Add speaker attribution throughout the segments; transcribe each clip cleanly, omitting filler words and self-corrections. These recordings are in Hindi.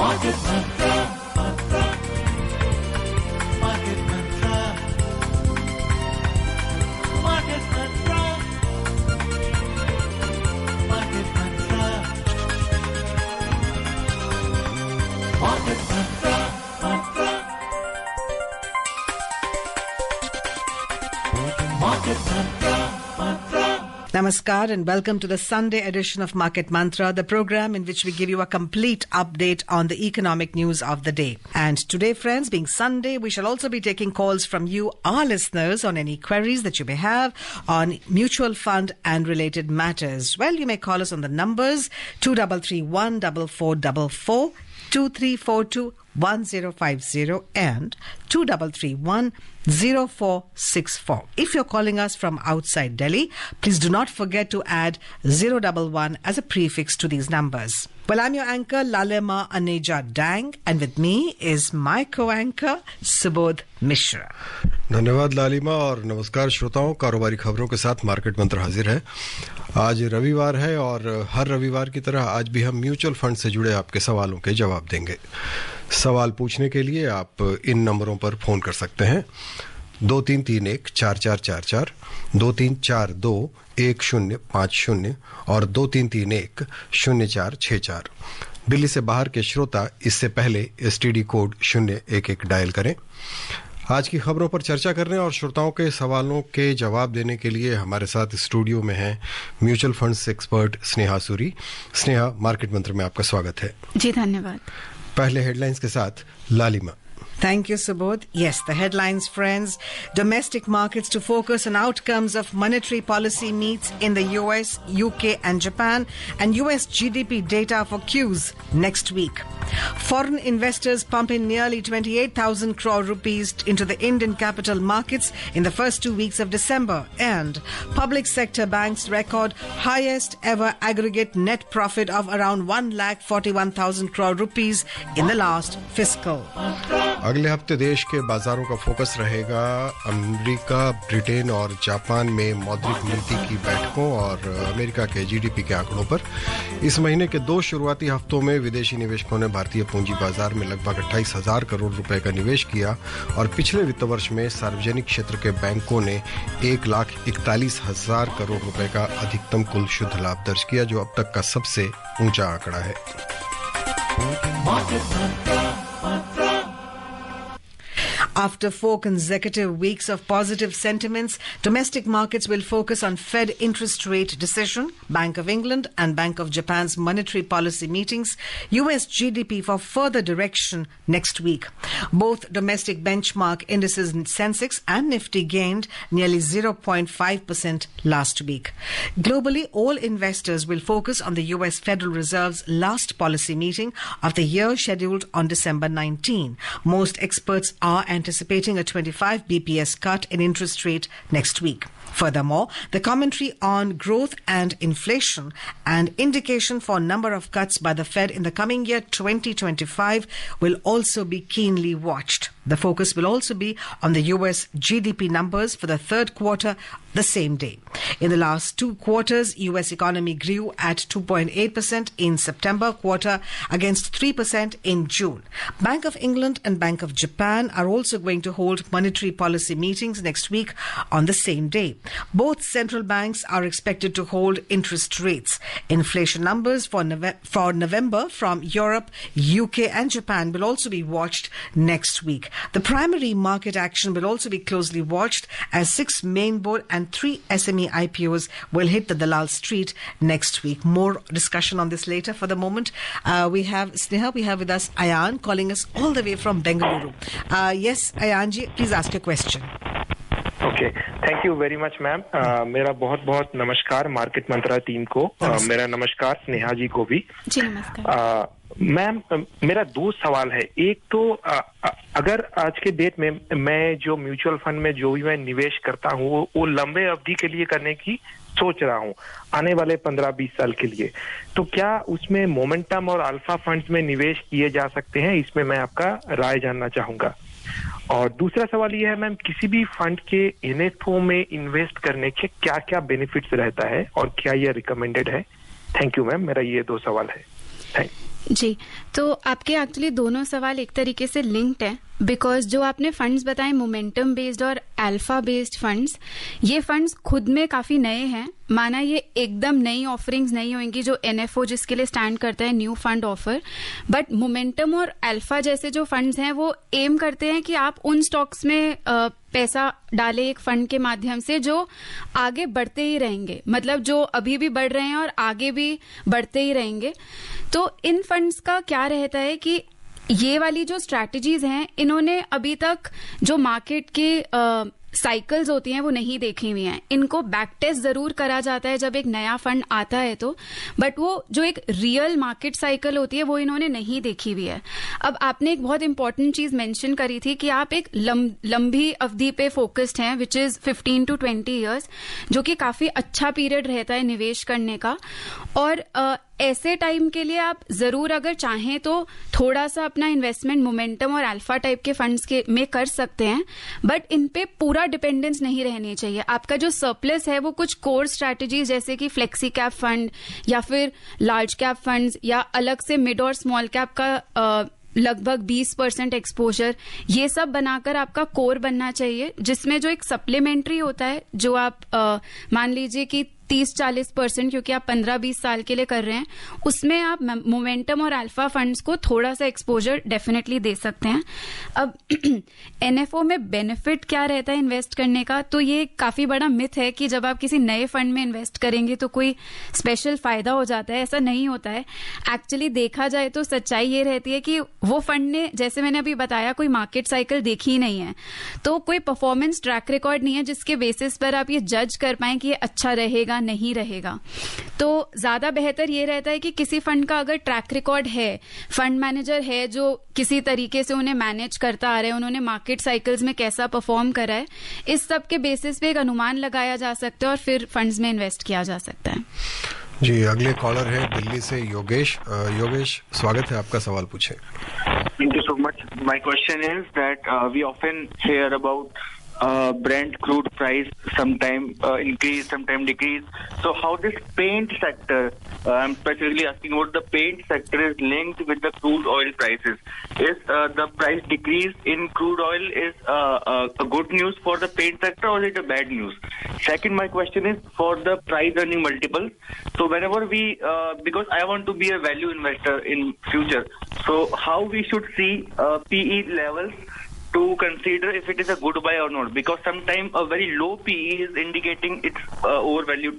Speaker 1: Market Mantra, Market Mantra, Market Mantra, Market Mantra, Market Mantra, Market Mantra, Mantra.
Speaker 2: Namaskar and welcome to the Sunday edition of Market Mantra, the program in which we give you a complete update on the economic news of the day. And today, friends, being Sunday, we shall also be taking calls from you, our listeners, on any queries that you may have on mutual fund and related matters. Well, you may call us on the numbers 2331 4444, 2342 1050 and 2331 0464. If you're calling us from outside Delhi, please do not forget to add 011 as a prefix to these numbers. Well, I'm your anchor, Lalema Aneja Dang, and with me is my co-anchor, Subodh Mishra.
Speaker 3: धन्यवाद लालिमा और नमस्कार श्रोताओं। कारोबारी खबरों के साथ मार्केट मंत्र हाजिर है। आज रविवार है और हर रविवार की तरह आज भी हम म्यूचुअल फंड से जुड़े आपके सवालों के जवाब देंगे। सवाल पूछने के लिए आप इन नंबरों पर फोन कर सकते हैं 2331-4444, 2342-1050 और 2331-0464। दिल्ली से बाहर के श्रोता इससे पहले एसटीडी कोड 011 डायल करें। आज की खबरों पर चर्चा करने और श्रोताओं के सवालों के जवाब देने के लिए हमारे साथ स्टूडियो में हैं mutual funds expert Sneha Suri. Sneha, market मंत्र में आपका स्वागत है।
Speaker 4: जी धन्यवाद।
Speaker 3: पहले हेडलाइंस के साथ लालिमा।
Speaker 2: Thank you, Subodh. Yes, the headlines, friends. Domestic markets to focus on outcomes of monetary policy meets in the US, UK and Japan, and US GDP data for Qs next week. Foreign investors pump in nearly 28,000 crore rupees into the Indian capital markets in the first 2 weeks of December, and public sector banks record highest ever aggregate net profit of around 1,41,000 crore rupees in the last fiscal.
Speaker 3: अगले हफ्ते देश के बाजारों का फोकस रहेगा अमेरिका, ब्रिटेन और जापान में मौद्रिक नीति की बैठकों और अमेरिका के जीडीपी के आंकड़ों पर। इस महीने के 2 शुरुआती हफ्तों में विदेशी निवेशकों ने भारतीय पूंजी बाजार में लगभग 28,000 करोड़ रुपए का निवेश किया और पिछले वित्त वर्ष में सार्वजनिक क्षेत्र के बैंकों ने 1,41,000 करोड़ रुपए का अधिकतम कुल शुद्ध लाभ दर्ज किया, जो अब तक का सबसे ऊंचा आंकड़ा है।
Speaker 2: After 4 consecutive weeks of positive sentiments, domestic markets will focus on Fed interest rate decision, Bank of England and Bank of Japan's monetary policy meetings, US GDP for further direction next week. Both domestic benchmark indices Sensex and Nifty gained nearly 0.5% last week. Globally, all investors will focus on the US Federal Reserve's last policy meeting of the year scheduled on December 19. Most experts are anticipating a 25 BPS cut in interest rate next week. Furthermore, the commentary on growth and inflation and indication for number of cuts by the Fed in the coming year 2025 will also be keenly watched. The focus will also be on the US GDP numbers for the third quarter the same day. In the last 2 quarters, US economy grew at 2.8% in September quarter against 3% in June. Bank of England and Bank of Japan are also going to hold monetary policy meetings next week on the same day. Both central banks are expected to hold interest rates. Inflation numbers for November from Europe, UK and Japan will also be watched next week. The primary market action will also be closely watched as 6 main board and 3 SME IPOs will hit the Dalal Street next week. More discussion on this later. For the moment, we have Sneha, we have with us Ayan calling us all the way from Bengaluru. Yes, Ayan ji, please ask your question.
Speaker 5: Okay, thank you very much ma'am. मेरा बहुत बहुत नमस्कार मार्केट मंत्रा टीम को। मेरा नमस्कार स्नेहा जी को भी।
Speaker 4: जी नमस्कार।
Speaker 5: मैम, मेरा 2 सवाल है। एक तो अगर आज के डेट में मैं जो म्यूचुअल फंड में जो भी मैं निवेश करता हूँ वो लंबे अवधि के लिए करने की सोच रहा हूँ, आने वाले 15-20 साल के लिए, तो क्या उसमें मोमेंटम और अल्फा फंड्स में निवेश किए जा सकते हैं? इसमें मैं आपका राय जानना चाहूंगा। और दूसरा सवाल ये है मैम, किसी भी फंड के एनएफओ में इन्वेस्ट करने के क्या क्या बेनिफिट्स रहता है और क्या ये रिकमेंडेड है? थैंक यू मैम, मेरा ये 2 सवाल है। थैंक
Speaker 4: जी, तो आपके एक्चुअली दोनों सवाल एक तरीके से लिंक्ड हैं, बिकॉज जो आपने फंड्स बताए मोमेंटम बेस्ड और अल्फा बेस्ड फंड्स, ये फंड्स खुद में काफी नए हैं। माना ये एकदम नई ऑफरिंग्स नहीं होंगी जो एनएफओ जिसके लिए स्टैंड करता है, new fund offer, but momentum और अल्फा जैसे जो फंड्स हैं वो एम करते हैं कि आप उन स्टॉक्स में पैसा डालें एक फंड के माध्यम से जो आगे बढ़ते ही रहेंगे, मतलब जो अभी भी बढ़ रहे हैं और आगे भी बढ़ते ही रहेंगे। तो इन फंड्स का क्या रहता है कि ये वाली जो स्ट्रैटेजीज हैं, इन्होंने अभी तक जो मार्केट के साइकिल्स होती हैं वो नहीं देखी हुई हैं। इनको बैक टेस्ट जरूर करा जाता है जब एक नया फंड आता है तो, बट वो जो एक रियल मार्केट साइकिल होती है वो इन्होंने नहीं देखी हुई है। अब आपने एक बहुत इंपॉर्टेंट चीज मेंशन करी थी कि आप एक लंबी अवधि पे फोकस्ड हैं, विच इज 15 to 20 ईयर्स, जो कि काफी अच्छा पीरियड रहता है निवेश करने का। और ऐसे टाइम के लिए आप जरूर अगर चाहें तो थोड़ा सा अपना इन्वेस्टमेंट मोमेंटम और अल्फा टाइप के फंड्स के में कर सकते हैं, बट इन पे पूरा डिपेंडेंस नहीं रहनी चाहिए। आपका जो सरप्लस है वो कुछ कोर स्ट्रैटेजीज जैसे कि फ्लेक्सी कैप फंड या फिर लार्ज कैप फंड्स या अलग से मिड और स्मॉल कैप का लगभग 20% एक्सपोजर, ये सब बनाकर आपका कोर बनना चाहिए, जिसमें जो एक सप्लीमेंट्री होता है जो आप मान लीजिए कि 30-40%, क्योंकि आप 15-20 साल के लिए कर रहे हैं, उसमें आप मोमेंटम और अल्फा फंड्स को थोड़ा सा एक्सपोजर डेफिनेटली दे सकते हैं। अब एनएफओ में बेनिफिट क्या रहता है इन्वेस्ट करने का, तो ये काफी बड़ा मिथ है कि जब आप किसी नए फंड में इन्वेस्ट करेंगे तो कोई स्पेशल फायदा हो जाता है। ऐसा नहीं होता है। एक्चुअली देखा जाए तो सच्चाई ये रहती है कि वो फंड ने, जैसे मैंने अभी बताया, कोई मार्केट साइकिल देखी ही नहीं है, तो कोई परफॉर्मेंस ट्रैक रिकॉर्ड नहीं है जिसके बेसिस पर आप ये जज कर पाए कि ये अच्छा रहेगा नहीं रहेगा। तो ज्यादा बेहतर ये रहता है कि किसी फंड का अगर ट्रैक रिकॉर्ड है, फंड मैनेजर है जो किसी तरीके से उन्हें मैनेज करता आ रहा है, उन्होंने मार्केट साइकिल्स में कैसा परफॉर्म करा है, इस सब के बेसिस पे एक अनुमान लगाया जा सकता है और फिर फंड्स में इन्वेस्ट किया जा सकता है।
Speaker 3: जी, अगले कॉलर है दिल्ली से योगेश। योगेश, स्वागत है, आपका सवाल पूछें।
Speaker 6: Thank you so much. My question is that we often hear about Brent crude price sometime increase, sometime decrease. So how this paint sector, I'm specifically asking about the paint sector, is linked with the crude oil prices. Is the price decrease in crude oil is a good news for the paint sector or is it a bad news? Second, my question is for the price earning multiple. So whenever we, because I want to be a value investor in future, so how we should see PE levels to consider if it is a good buy or not, because sometimes a very low PE is indicating it's overvalued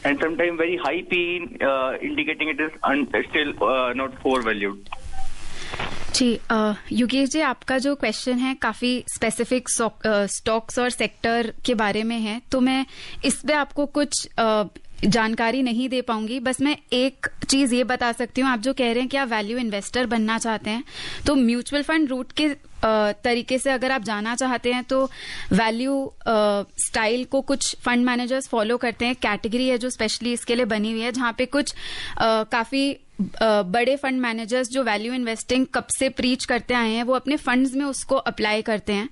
Speaker 6: and sometimes very high PE indicating it is still not overvalued.
Speaker 4: जी, योगेश जी, आपका जो क्वेश्चन है काफी स्पेसिफिक स्टॉक्स और सेक्टर के बारे में है, तो मैं इस पे आपको कुछ जानकारी नहीं दे पाऊंगी। बस मैं एक चीज ये बता सकती हूँ, आप जो कह रहे हैं कि आप वैल्यू इन्वेस्टर बनना चाहते हैं, तो म्यूचुअल फंड रूट के तरीके से अगर आप जाना चाहते हैं तो वैल्यू स्टाइल को कुछ फंड मैनेजर्स फॉलो करते हैं। कैटेगरी है जो स्पेशली इसके लिए बनी हुई है, जहां पे कुछ काफी बड़े फंड मैनेजर्स जो वैल्यू इन्वेस्टिंग कब से प्रीच करते आए हैं वो अपने फंड्स में उसको अप्लाई करते हैं,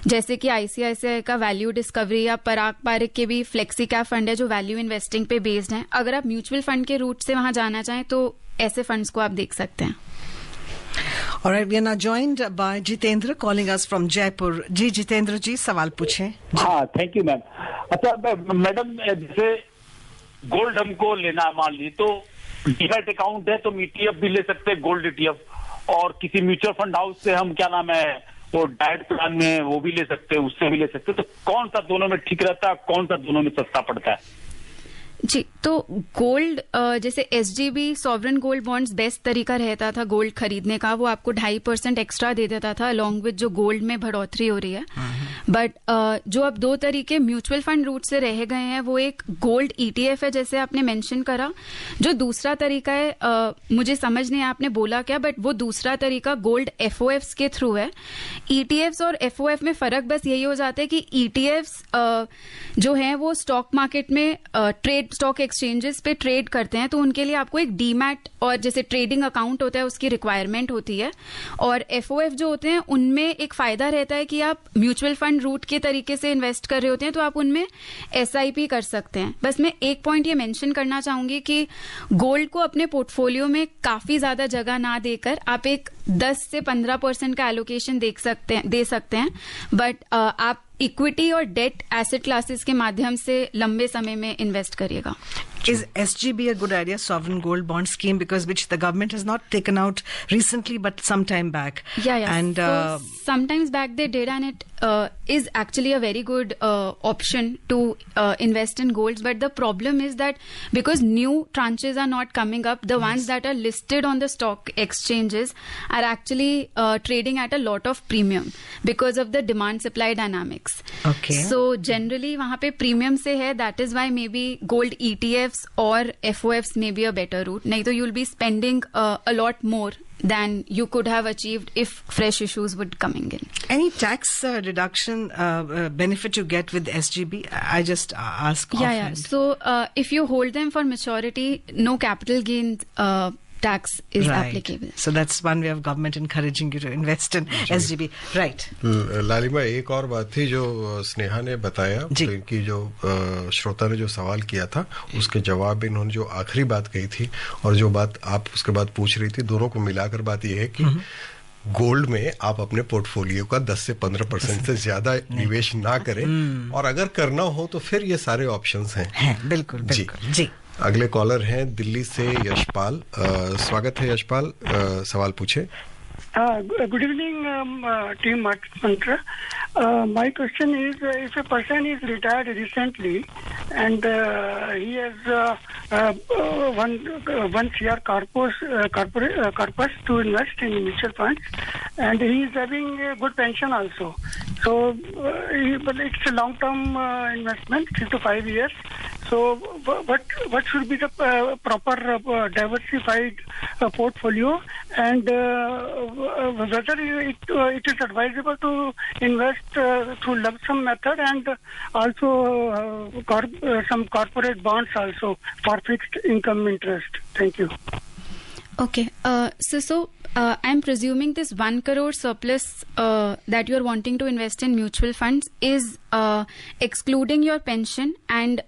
Speaker 4: जैसे कि आईसीआईसीआई का वैल्यू डिस्कवरी या पराग पारिक के भी फ्लेक्सी कैप फंड है जो वैल्यू इन्वेस्टिंग पे बेस्ड है। अगर आप म्यूचुअल फंड के रूट से वहां जाना चाहें तो ऐसे फंड्स को आप देख सकते हैं।
Speaker 2: All right, we are now joined by Jitendra calling us from Jaipur. जी जितेंद्र जी, सवाल पूछें।
Speaker 7: हाँ, थैंक यू मैम। अच्छा मैडम, जैसे गोल्ड हमको लेना है, मान ली तो डीमैट अकाउंट है तो हम ईटीएफ भी ले सकते हैं, गोल्ड ईटीएफ, और किसी म्यूचुअल फंड हाउस से हम क्या नाम है वो डाइट प्लान में वो भी ले सकते हैं, उससे भी ले सकते हैं। तो कौन सा दोनों में ठीक रहता है, कौन सा दोनों में सस्ता पड़ता है?
Speaker 4: जी, तो गोल्ड जैसे SGB sovereign gold bonds best तरीका रहता था गोल्ड खरीदने का, वो आपको 2.5% एक्स्ट्रा दे देता था अलॉन्ग विद जो गोल्ड में बढ़ोतरी हो रही है। बट जो अब दो तरीके म्यूचुअल फंड रूट से रह गए हैं, वो एक गोल्ड ईटीएफ है जैसे आपने मेंशन करा, जो दूसरा तरीका है मुझे समझ नहीं आपने बोला क्या, बट वो दूसरा तरीका गोल्ड एफओएफ्स के थ्रू है। ईटीएफ्स और एफओएफ में फर्क बस यही हो जाता है कि ईटीएफ्स जो है वो स्टॉक मार्केट में ट्रेड स्टॉक एक्सचेंजेस पे ट्रेड करते हैं तो उनके लिए आपको एक डीमैट और जैसे ट्रेडिंग अकाउंट होता है उसकी रिक्वायरमेंट होती है। और एफओएफ जो होते हैं उनमें एक फायदा रहता है कि आप म्यूचुअल फंड रूट के तरीके से इन्वेस्ट कर रहे होते हैं तो आप उनमें एसआईपी कर सकते हैं। बस मैं एक पॉइंट ये मेंशन करना चाहूंगी कि गोल्ड को अपने पोर्टफोलियो में काफी ज्यादा जगह ना देकर आप एक 10 से 15% का एलोकेशन दे सकते हैं, बट आप इक्विटी और डेट एसेट क्लासेस के माध्यम से लंबे समय में इन्वेस्ट करिएगा।
Speaker 2: Is SGB a good idea, sovereign gold bond scheme, because which the government has not taken out recently but some time back?
Speaker 4: Yeah.
Speaker 2: And
Speaker 4: so sometimes back they did, and it is actually a very good option to invest in golds. But the problem is that because new tranches are not coming up, the ones that are listed on the stock exchanges are actually trading at a lot of premium because of the demand supply dynamics.
Speaker 2: Okay.
Speaker 4: So generally वहाँ पे premium से है, that is why maybe gold ETFs or FOFs may be a better route. नहीं तो you'll be spending a lot more than you could have achieved if fresh issues would coming in.
Speaker 2: any tax deduction benefit you get with SGB? I just ask
Speaker 4: Yeah.
Speaker 2: offhand.
Speaker 4: So if you hold them for maturity, no capital gains tax is
Speaker 2: Right.
Speaker 4: applicable.
Speaker 2: So that's one way of government encouraging you to invest in SGB. Right.
Speaker 3: लालिमा, एक और बात थी जो स्नेहा ने बताया,
Speaker 2: जी।
Speaker 3: तो इनकी जो श्रोता ने जो सवाल किया था उसके जवाब में इन्होंने जो आखिरी बात कही थी और जो बात आप उसके बाद पूछ रही थी, दोनों को मिलाकर बात यह है कि गोल्ड में आप अपने पोर्टफोलियो का 10 से 15% से ज्यादा निवेश ना करें, और अगर करना हो तो फिर ये सारे ऑप्शंस हैं।
Speaker 2: बिल्कुल बिल्कुल जी।
Speaker 3: अगले कॉलर हैं दिल्ली से यशपाल। स्वागत है यशपाल, सवाल पूछे।
Speaker 8: Good evening, team Market Mantra. My question is, if a person is retired recently and he has one share corpus to invest in mutual funds, and he is having a good pension also. So, but it's a long-term investment, 3 to 5 years. So, what should be the proper diversified portfolio, and whether it is advisable to invest through lump sum method, and also some corporate bonds also for fixed income interest? Thank you.
Speaker 4: Okay. So I'm presuming this 1 crore surplus that you're wanting to invest in mutual funds is excluding your pension, and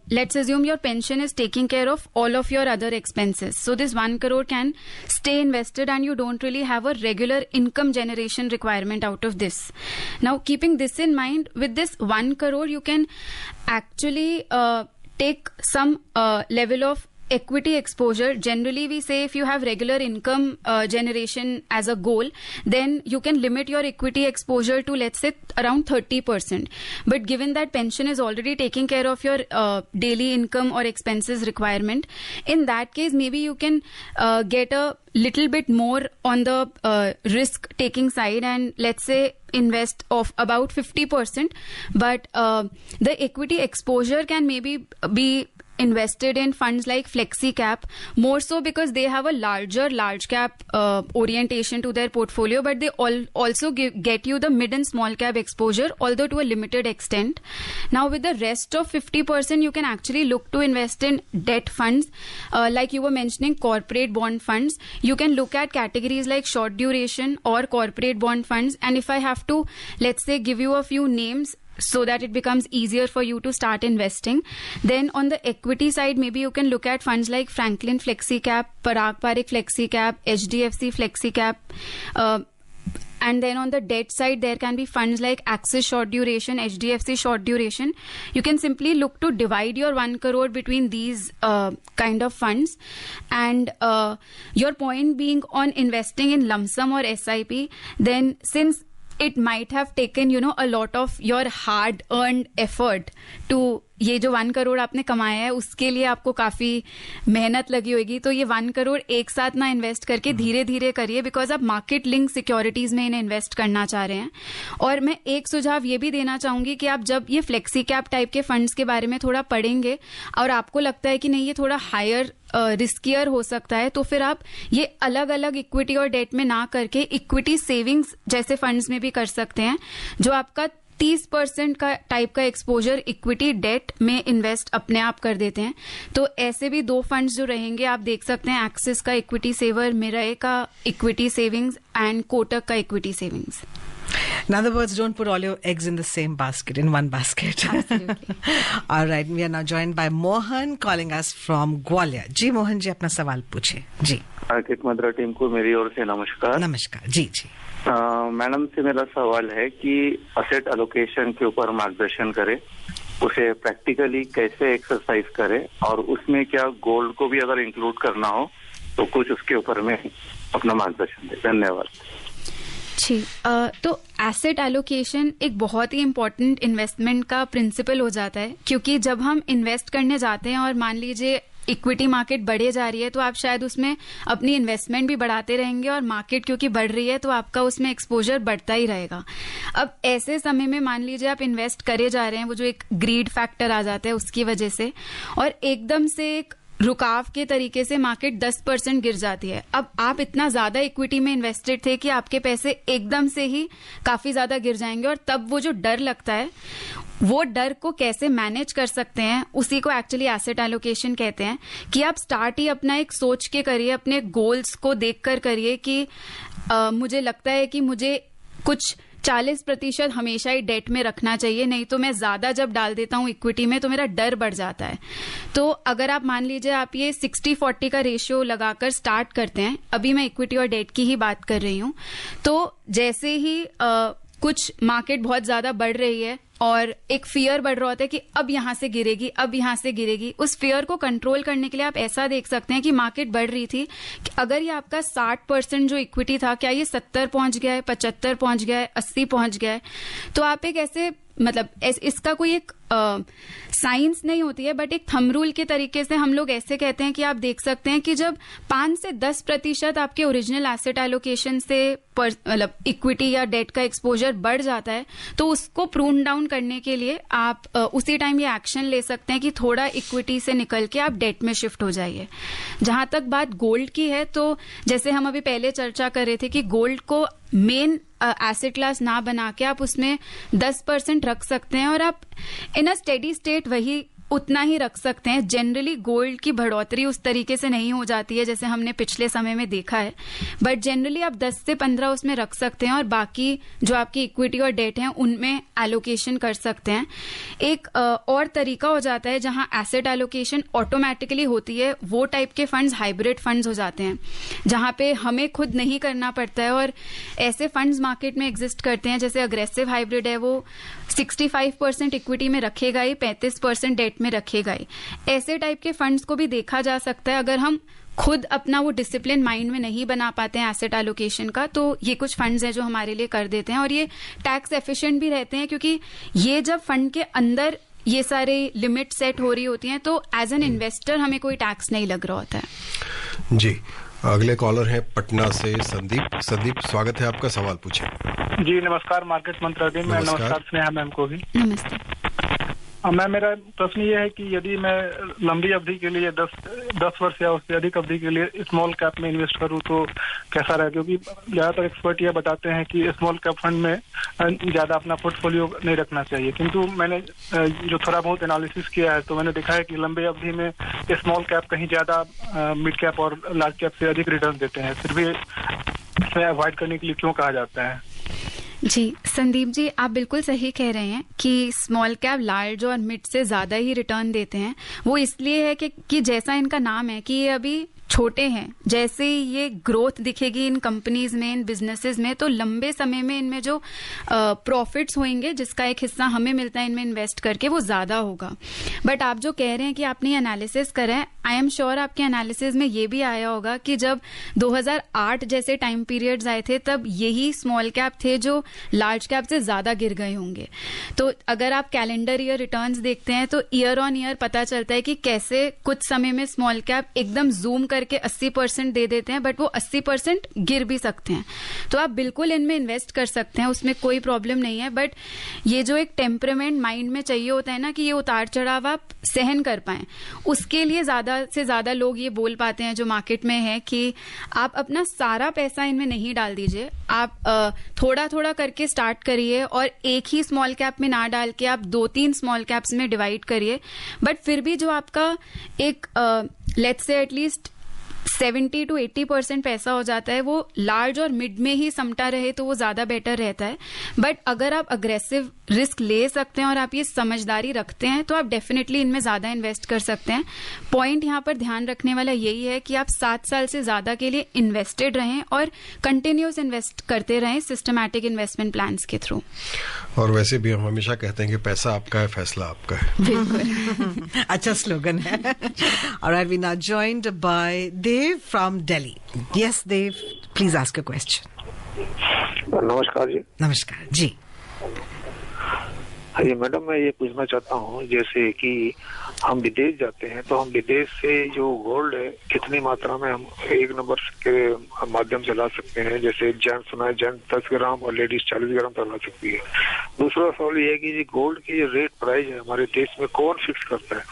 Speaker 4: let's assume your pension is taking care of all of your other expenses. So this 1 crore can stay invested and you don't really have a regular income generation requirement out of this. Now, keeping this in mind, with this 1 crore, you can actually take some level of equity exposure. Generally, we say if you have regular income generation as a goal, then you can limit your equity exposure to, let's say, around 30%. But given that pension is already taking care of your daily income or expenses requirement, in that case, maybe you can get a little bit more on the risk taking side, and let's say invest of about 50%. But the equity exposure can maybe be invested in funds like FlexiCap, more so because they have a large cap orientation to their portfolio, but they also get you the mid and small cap exposure, although to a limited extent. Now, with the rest of 50%, you can actually look to invest in debt funds, like you were mentioning, corporate bond funds. You can look at categories like short duration or corporate bond funds. And if I have to, let's say, give you a few names so that it becomes easier for you to start investing, then on the equity side, maybe you can look at funds like Franklin FlexiCap, Parag Parikh FlexiCap, HDFC FlexiCap. And then on the debt side, there can be funds like Axis Short Duration, HDFC Short Duration. You can simply look to divide your 1 crore between these kind of funds. And your point being on investing in lump sum or SIP, then since it might have taken, a lot of your hard-earned effort to ये जो 1 करोड़ आपने कमाया है उसके लिए आपको काफी मेहनत लगी होगी, तो ये 1 करोड़ एक साथ ना इन्वेस्ट करके धीरे धीरे करिए, बिकॉज आप मार्केट लिंक सिक्योरिटीज में इन्हें इन्वेस्ट करना चाह रहे हैं. और मैं एक सुझाव ये भी देना चाहूंगी कि आप जब ये फ्लेक्सी कैप टाइप के फंड्स के बारे में थोड़ा पढ़ेंगे और आपको लगता है कि नहीं ये थोड़ा हायर रिस्कियर हो सकता है, तो फिर आप ये अलग अलग इक्विटी और डेट में ना करके इक्विटी सेविंग्स जैसे फंड्स में भी कर सकते हैं, जो आपका 30% का टाइप का एक्सपोजर इक्विटी डेट में इन्वेस्ट अपने आप कर देते हैं। तो ऐसे भी 2 फंड्स जो रहेंगे आप देख सकते हैं, एक्सिस का इक्विटी सेवर, मिराई का इक्विटी सेविंग्स एंड कोटक का equity savings.
Speaker 2: In other words, don't put all your eggs in the same basket, in one basket.
Speaker 4: Absolutely.
Speaker 2: All right, we are now joined by Mohan calling us from Gwalior. जी मोहन जी, अपना सवाल पूछे। जी
Speaker 6: मार्केट मंत्रा टीम को मेरी ओर से नमस्कार।
Speaker 2: नमस्कार। जी जी
Speaker 6: मैडम से मेरा सवाल है कि असेट एलोकेशन के ऊपर मार्गदर्शन करें, उसे प्रैक्टिकली कैसे एक्सरसाइज करें, और उसमें क्या गोल्ड को भी अगर इंक्लूड करना हो तो कुछ उसके ऊपर में अपना मार्गदर्शन दें। धन्यवाद
Speaker 4: जी। तो एसेट एलोकेशन एक बहुत ही इम्पोर्टेंट इन्वेस्टमेंट का प्रिंसिपल हो जाता है, क्योंकि जब हम इन्वेस्ट करने जाते हैं और मान लीजिए इक्विटी मार्केट बढ़े जा रही है तो आप शायद उसमें अपनी इन्वेस्टमेंट भी बढ़ाते रहेंगे, और मार्केट क्योंकि बढ़ रही है तो आपका उसमें एक्सपोजर बढ़ता ही रहेगा। अब ऐसे समय में मान लीजिए आप इन्वेस्ट करे जा रहे हैं, वो जो एक ग्रीड फैक्टर आ जाता है उसकी वजह से, और एकदम से एक रुकाव के तरीके से मार्केट 10% गिर जाती है। अब आप इतना ज्यादा इक्विटी में इन्वेस्टेड थे कि आपके पैसे एकदम से ही काफी ज्यादा गिर जाएंगे, और तब वो जो डर लगता है, वो डर को कैसे मैनेज कर सकते हैं, उसी को एक्चुअली एसेट एलोकेशन कहते हैं। कि आप स्टार्ट ही अपना एक सोच के करिए, अपने गोल्स को देखकर करिए कि मुझे लगता है कि मुझे कुछ 40% हमेशा ही डेट में रखना चाहिए, नहीं तो मैं ज्यादा जब डाल देता हूं इक्विटी में तो मेरा डर बढ़ जाता है। तो अगर आप मान लीजिए आप ये 60-40 का रेशियो लगाकर स्टार्ट करते हैं, अभी मैं इक्विटी और डेट की ही बात कर रही हूं, तो जैसे ही कुछ मार्केट बहुत ज्यादा बढ़ रही है और एक फियर बढ़ रहा होता है कि अब यहां से गिरेगी, अब यहां से गिरेगी, उस फियर को कंट्रोल करने के लिए आप ऐसा देख सकते हैं कि मार्केट बढ़ रही थी, कि अगर ये आपका 60% जो इक्विटी था, क्या ये 70 पहुंच गया है, 75 पहुंच गया है, 80 पहुंच गया है, तो आप एक ऐसे मतलब इसका कोई एक साइंस नहीं होती है, बट एक थंब रूल के तरीके से हम लोग ऐसे कहते हैं कि आप देख सकते हैं कि जब 5 से 10% आपके ओरिजिनल एसेट एलोकेशन से मतलब इक्विटी या डेट का एक्सपोजर बढ़ जाता है, तो उसको प्रून डाउन करने के लिए आप उसी टाइम ये एक्शन ले सकते हैं कि थोड़ा इक्विटी से निकल के आप डेट में शिफ्ट हो जाइए। जहां तक बात गोल्ड की है, तो जैसे हम अभी पहले चर्चा कर रहे थे कि गोल्ड को मेन एसेट क्लास ना बना के आप उसमें 10% रख सकते हैं, और आप इन अ स्टेडी स्टेट वही उतना ही रख सकते हैं। जनरली गोल्ड की बढ़ोतरी उस तरीके से नहीं हो जाती है जैसे हमने पिछले समय में देखा है, बट जनरली आप 10 से 15 उसमें रख सकते हैं, और बाकी जो आपकी इक्विटी और डेट है उनमें एलोकेशन कर सकते हैं। एक और तरीका हो जाता है जहां एसेट एलोकेशन ऑटोमेटिकली होती है, वो टाइप के फंड्स हाइब्रिड फंड्स हो जाते हैं, जहां पे हमें खुद नहीं करना पड़ता है, और ऐसे फंड्स मार्केट में एग्जिस्ट करते हैं। जैसे अग्रेसिव हाइब्रिड है, वो 65% इक्विटी में रखेगा ही, 35% डेट में रखेगा ही। ऐसे टाइप के फंड्स को भी देखा जा सकता है अगर हम खुद अपना वो डिसिप्लिन माइंड में नहीं बना पाते हैं एसेट एलोकेशन का, तो ये कुछ फंड्स हैं जो हमारे लिए कर देते हैं, और ये टैक्स एफिशिएंट भी रहते हैं, क्योंकि ये जब फंड के अंदर ये सारे लिमिट सेट हो रही होती हैं तो एज एन इन्वेस्टर हमें कोई टैक्स नहीं लग रहा होता है।
Speaker 3: जी, अगले कॉलर हैं पटना से संदीप। संदीप, स्वागत है आपका, सवाल पूछे।
Speaker 9: जी नमस्कार मार्केट मंत्रा टीम में। नमस्कार स्नेहा मैम को भी
Speaker 4: नमस्ते।
Speaker 9: मैम, मेरा प्रश्न ये है कि यदि मैं लंबी अवधि के लिए 10 वर्ष या उससे अधिक अवधि के लिए स्मॉल कैप में इन्वेस्ट करूं तो कैसा रहे, क्योंकि ज्यादातर एक्सपर्ट ये बताते हैं कि स्मॉल कैप फंड में ज्यादा अपना पोर्टफोलियो नहीं रखना चाहिए, किंतु मैंने जो थोड़ा बहुत एनालिसिस किया है तो मैंने देखा है कि लंबे अवधि में स्मॉल कैप कहीं ज्यादा मिड कैप और लार्ज कैप से अधिक रिटर्न देते हैं, फिर भी इसे अवॉइड करने के लिए क्यों कहा जाता है?
Speaker 4: जी संदीप जी, आप बिल्कुल सही कह रहे हैं कि स्मॉल कैप लार्ज और मिड से ज्यादा ही रिटर्न देते हैं। वो इसलिए है कि जैसा इनका नाम है कि ये अभी छोटे हैं, जैसे ही ये ग्रोथ दिखेगी इन कंपनीज में, इन बिजनेसेस में, तो लंबे समय में इनमें जो प्रॉफिट्स होंगे जिसका एक हिस्सा हमें मिलता है इनमें इन्वेस्ट करके, वो ज्यादा होगा। बट आप जो कह रहे हैं कि आपने एनालिसिस करा है, आई एम श्योर आपके एनालिसिस में ये भी आया होगा कि जब 2008 जैसे टाइम पीरियड्स आए थे तब यही स्मॉल कैप थे जो लार्ज कैप से ज्यादा गिर गए होंगे। तो अगर आप कैलेंडर ईयर रिटर्न्स देखते हैं तो ईयर ऑन ईयर पता चलता है कि कैसे कुछ समय में स्मॉल कैप एकदम जूम करके 80% दे देते हैं, बट वो 80% गिर भी सकते हैं. तो आप बिल्कुल इनमें इन्वेस्ट कर सकते हैं, उसमें कोई प्रॉब्लम नहीं है. बट ये जो एक टेम्परामेंट माइंड में चाहिए होता है ना कि ये उतार चढ़ाव आप सहन कर पाएं, उसके लिए ज्यादा से ज्यादा लोग ये बोल पाते हैं जो मार्केट में है कि आप अपना सारा पैसा इनमें नहीं डाल दीजिए, आप थोड़ा थोड़ा करके स्टार्ट करिए और एक ही स्मॉल कैप में ना डाल के आप 2-3 स्मॉल कैप्स में डिवाइड करिए. बट फिर भी जो आपका एक लेट्स से एटलीस्ट 70 to 80% पैसा हो जाता है, वो लार्ज और मिड में ही समटा रहे तो वो ज्यादा बेटर रहता है. बट अगर आप अग्रेसिव रिस्क ले सकते हैं और आप ये समझदारी रखते हैं तो आप डेफिनेटली इनमें ज्यादा इन्वेस्ट कर सकते हैं. पॉइंट यहाँ पर ध्यान रखने वाला यही है कि आप 7 साल से ज्यादा के लिए इन्वेस्टेड रहें और कंटिन्यूस इन्वेस्ट करते रहें सिस्टमैटिक इन्वेस्टमेंट प्लान्स के थ्रू.
Speaker 3: और वैसे भी हम हमेशा कहते हैं कि पैसा आपका है, फैसला आपका है.
Speaker 4: बिल्कुल.
Speaker 2: अच्छा स्लोगन है. Alright, we now joined by Dev from Delhi. Yes, Dev, please ask a question.
Speaker 10: नमस्कार जी.
Speaker 2: नमस्कार जी.
Speaker 10: हाँ जी मैडम, मैं ये पूछना चाहता हूँ जैसे कि हम विदेश जाते हैं तो हम विदेश से जो गोल्ड है कितनी मात्रा में हम एक नंबर के माध्यम से ला सकते हैं. जैसे जेंट्स सुना है जेंट्स 10 ग्राम और लेडीज 40 ग्राम तक ला सकती है. दूसरा सवाल ये है कि जी गोल्ड की जो रेट प्राइस है हमारे देश में कौन फिक्स करता है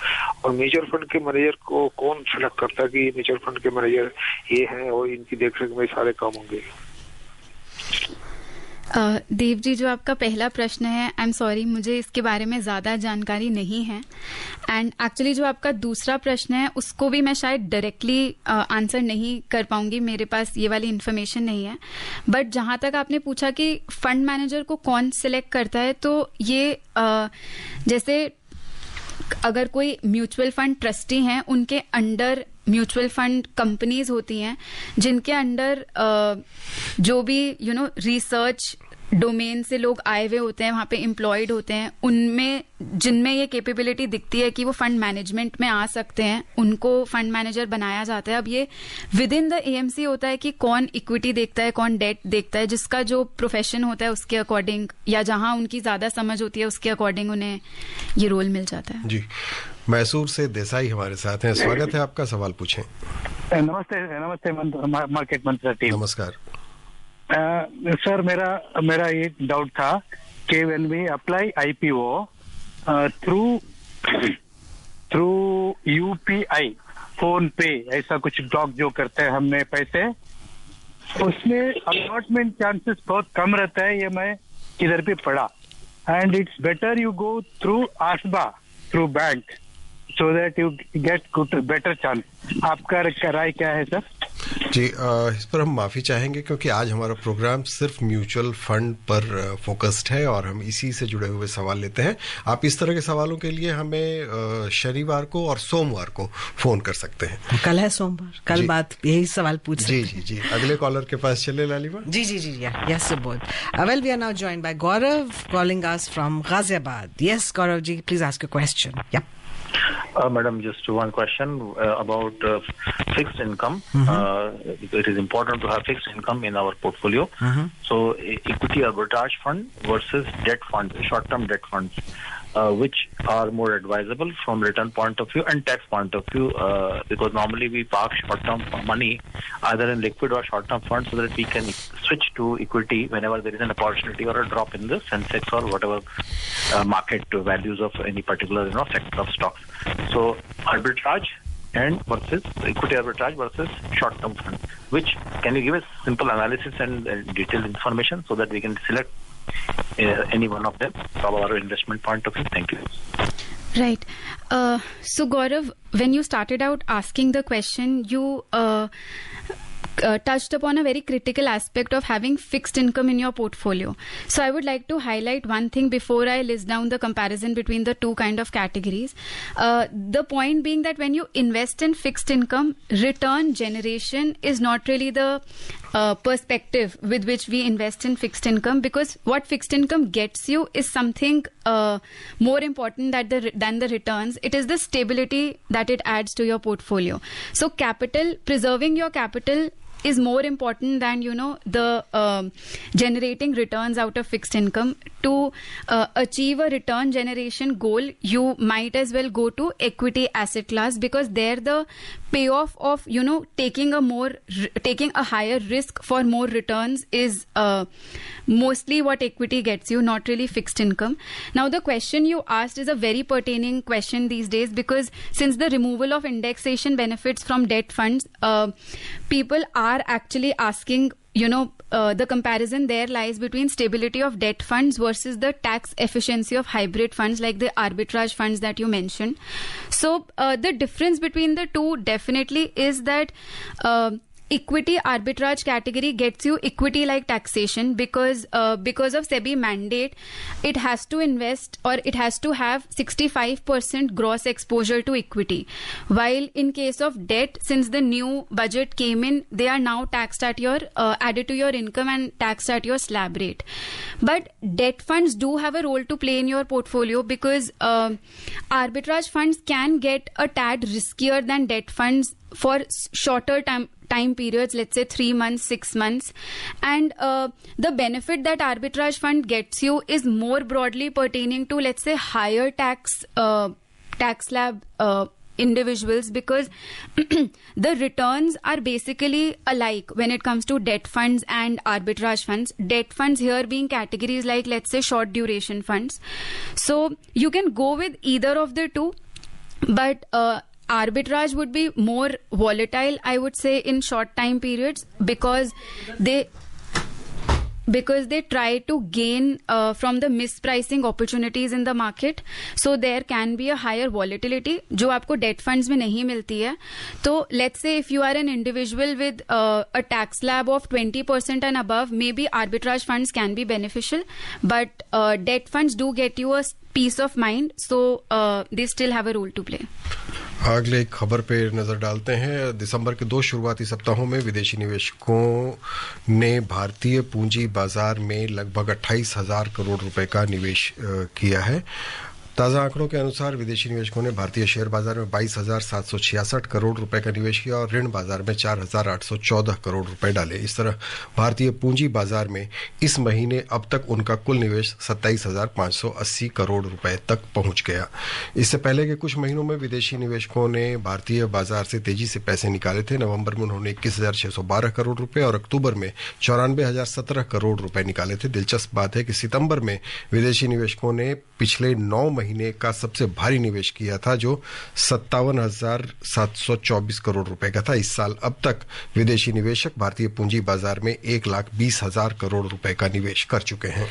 Speaker 10: और म्यूचुअल फंड के मैनेजर को कौन सेलेक्ट करता है कि म्यूचुअल फंड के मैनेजर ये हैं और इनकी देखरेख में सारे काम होंगे.
Speaker 4: देव जी, जो आपका पहला प्रश्न है, आई एम सॉरी, मुझे इसके बारे में ज्यादा जानकारी नहीं है. एंड एक्चुअली जो आपका दूसरा प्रश्न है उसको भी मैं शायद डायरेक्टली आंसर नहीं कर पाऊंगी, मेरे पास ये वाली इन्फॉर्मेशन नहीं है. बट जहां तक आपने पूछा कि फंड मैनेजर को कौन सिलेक्ट करता है, तो ये जैसे अगर कोई म्यूचुअल फंड ट्रस्टी हैं, उनके अंडर म्यूचुअल फंड कंपनीज होती हैं जिनके अंडर जो भी रिसर्च डोमेन से लोग आए हुए होते हैं, वहां पे एम्प्लॉयड होते हैं, उनमें जिनमें ये कैपेबिलिटी दिखती है कि वो फंड मैनेजमेंट में आ सकते हैं, उनको फंड मैनेजर बनाया जाता है. अब ये विद इन द एएमसी होता है कि कौन इक्विटी देखता है, कौन डेट देखता है, जिसका जो प्रोफेशन होता है उसके अकॉर्डिंग या जहां उनकी ज्यादा समझ होती है उसके अकॉर्डिंग उन्हें ये रोल मिल जाता है.
Speaker 3: जी, मैसूर से देसाई हमारे साथ हैं. स्वागत है आपका, सवाल पूछें.
Speaker 11: नमस्ते मार्केट मंत्रा टीम.
Speaker 3: नमस्कार
Speaker 11: सर, मेरा ये डाउट था कि when we apply IPO through UPI, PhonePe, ऐसा कुछ ब्लॉक जो करते हैं हमने पैसे, उसमें अलॉटमेंट चांसेस बहुत कम रहता है. ये मैं किधर भी पढ़ा. And it's better you go through आसबा, through bank, so that you get good better chance. आपका राय क्या है सर?
Speaker 3: जी, इस पर हम माफी चाहेंगे क्योंकि आज हमारा प्रोग्राम सिर्फ म्यूचुअल फंड पर फोकस्ड है और हम इसी से जुड़े हुए सवाल लेते हैं. आप इस तरह के सवालों के लिए हमें शनिवार को और सोमवार को फोन कर सकते हैं.
Speaker 2: कल है सोमवार, कल बात यही सवाल पूछ सकते
Speaker 3: हैं. जी, अगले कॉलर के पास चले लालिमा.
Speaker 2: जी, यस बोल. Well, we are now joined by Gaurav calling us from Ghaziabad. Yes Gaurav ji, please ask a question. Yeah
Speaker 12: Madam, just one question about fixed income. It is important to have fixed income in our portfolio. So, equity arbitrage fund versus debt funds, short-term debt funds, which are more advisable from return point of view and tax point of view, because normally we park short-term money either in liquid or short-term funds so that we can switch to equity whenever there is an opportunity or a drop in the Sensex or whatever market values of any particular sector of stocks. So arbitrage and versus equity arbitrage versus short-term fund. Which can you give us simple analysis and detailed information so that we can select any one of them from our investment point of view? Thank you.
Speaker 4: Right. So Gaurav, when you started out asking the question, you touched upon a very critical aspect of having fixed income in your portfolio. So I would like to highlight one thing before I list down the comparison between the two kind of categories. The point being that when you invest in fixed income, return generation is not really the perspective with which we invest in fixed income, because what fixed income gets you is something more important than the returns. It is the stability that it adds to your portfolio. So preserving your capital is more important than the generating returns out of fixed income. To achieve a return generation goal, you might as well go to equity asset class, because there the payoff of taking a higher risk for more returns is mostly what equity gets you, not really fixed income. Now the question you asked is a very pertaining question these days, because since the removal of indexation benefits from debt funds, people are actually asking, the comparison there lies between stability of debt funds versus the tax efficiency of hybrid funds, like the arbitrage funds that you mentioned. So the difference between the two definitely is that equity arbitrage category gets you equity like taxation, because of SEBI mandate, it has to invest, or it has to have 65% gross exposure to equity, while in case of debt, since the new budget came in, they are now taxed at your added to your income and taxed at your slab rate. But debt funds do have a role to play in your portfolio, because arbitrage funds can get a tad riskier than debt funds for shorter time periods, let's say 3 months, 6 months. And the benefit that arbitrage fund gets you is more broadly pertaining to, let's say, higher tax slab individuals, because the returns are basically alike when it comes to debt funds and arbitrage funds. Debt funds here being categories like, let's say, short duration funds. So you can go with either of the two, but arbitrage would be more volatile, I would say, in short time periods, because they try to gain from the mispricing opportunities in the market. So there can be a higher volatility जो आपको debt funds में नहीं मिलती है. तो let's say if you are an individual with a tax slab of 20% and above, maybe arbitrage funds can be beneficial, but debt funds do get you a peace of mind, so they still have a role to play.
Speaker 3: अगले खबर पे नजर डालते हैं। दिसंबर के 2 शुरुआती सप्ताहों में विदेशी निवेशकों ने भारतीय पूंजी बाजार में लगभग 28,000 करोड़ रुपए का निवेश किया है। ताज़ा आंकड़ों के अनुसार विदेशी निवेशकों ने भारतीय शेयर बाजार में 22,766 करोड़ रुपए का निवेश किया और ऋण बाजार में 4,814 करोड़ रुपए डाले। इस तरह भारतीय पूंजी बाजार में इस महीने अब तक उनका कुल निवेश 27,580 करोड़ रुपए तक पहुंच गया। इससे पहले के कुछ महीनों में विदेशी निवेशकों ने भारतीय बाजार से तेजी से पैसे निकाले थे। नवंबर में उन्होंने 21,612 करोड़ रुपए और अक्टूबर में 94,017 करोड़ रुपए निकाले थे। दिलचस्प बात है कि सितंबर में विदेशी निवेशकों ने पिछले 9 महीने का सबसे भारी निवेश किया था, जो 57,724 करोड़ रुपए का था। इस साल अब तक विदेशी निवेशक भारतीय पूंजी बाजार में 1,20,000 करोड़ रुपए का निवेश कर चुके हैं।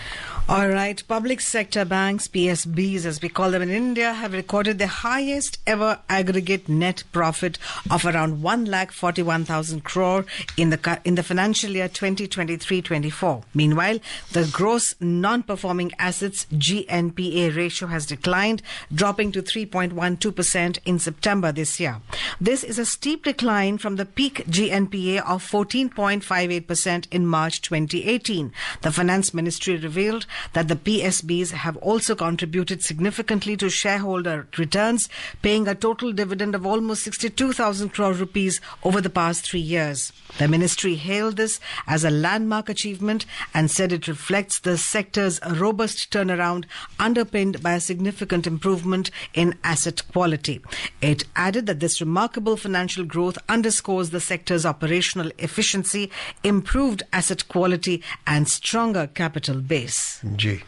Speaker 2: All right, public sector banks, PSBs as we call them in India, have recorded their highest ever aggregate net profit of around 1,41,000 crore in the financial year 2023-24. Meanwhile, the gross non-performing assets GNPA ratio has declined, dropping to 3.12% in September this year. This is a steep decline from the peak GNPA of 14.58% in March 2018. The Finance Ministry revealed that the PSBs have also contributed significantly to shareholder returns, paying a total dividend of almost 62,000 crore rupees over the past 3 years. The ministry hailed this as a landmark achievement and said it reflects the sector's robust turnaround, underpinned by a significant improvement in asset quality. It added that this remarkable financial growth underscores the sector's operational efficiency, improved asset quality and stronger capital base.
Speaker 3: जी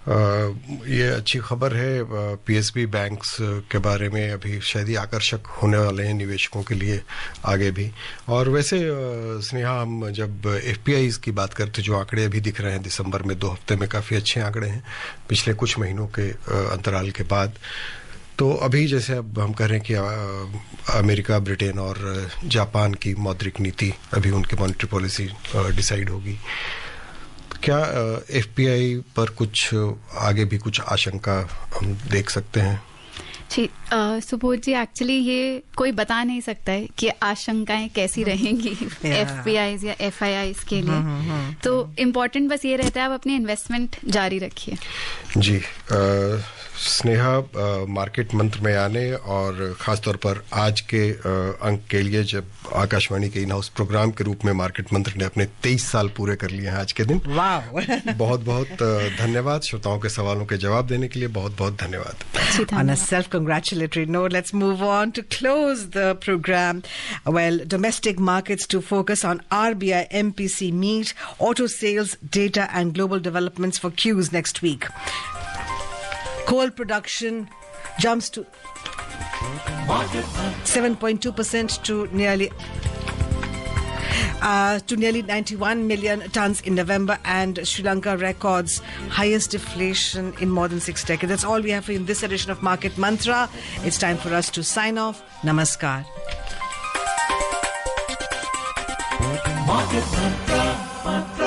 Speaker 3: ये अच्छी खबर है पीएसबी बैंक्स के बारे में। अभी शायद ही आकर्षक होने वाले हैं निवेशकों के लिए आगे भी। और वैसे स्नेहा, हम जब एफपीआईज की बात करते, जो आंकड़े अभी दिख रहे हैं दिसंबर में 2 हफ्ते में काफ़ी अच्छे आंकड़े हैं पिछले कुछ महीनों के अंतराल के बाद। तो अभी जैसे अब हम कह रहे हैं कि अमेरिका, ब्रिटेन और जापान की मौद्रिक नीति, अभी उनकी मॉनेटरी पॉलिसी डिसाइड होगी। क्या एफपीआई पर कुछ आगे भी कुछ आशंका हम देख सकते हैं?
Speaker 4: सुबोध जी, एक्चुअली ये कोई बता नहीं सकता है कि आशंकाएं कैसी रहेंगी एफपीआईज या एफआईआईज के लिए। तो इम्पोर्टेंट बस ये रहता है आप अपनी इन्वेस्टमेंट जारी रखिए।
Speaker 3: जी, स्नेहा, मार्केट मंत्र में आने और खासतौर पर आज के अंक के लिए, जब आकाशवाणी के इन हाउस प्रोग्राम के रूप में मार्केट मंत्र ने अपने 23 साल पूरे कर लिए हैं आज के दिन। बहुत बहुत धन्यवाद। श्रोताओं के सवालों के जवाब देने के लिए बहुत बहुत धन्यवाद।
Speaker 2: On a self-congratulatory note, let's move on to close the program. Well, domestic markets to focus on RBI MPC meet, auto sales data and global developments for Qs next week. Coal production jumps to 7.2% to nearly 91 million tons in November, and Sri Lanka records highest deflation in more than 6 decades. That's all we have for you in this edition of Market Mantra. It's time for us to sign off. Namaskar.
Speaker 1: Market Mantra, Mantra.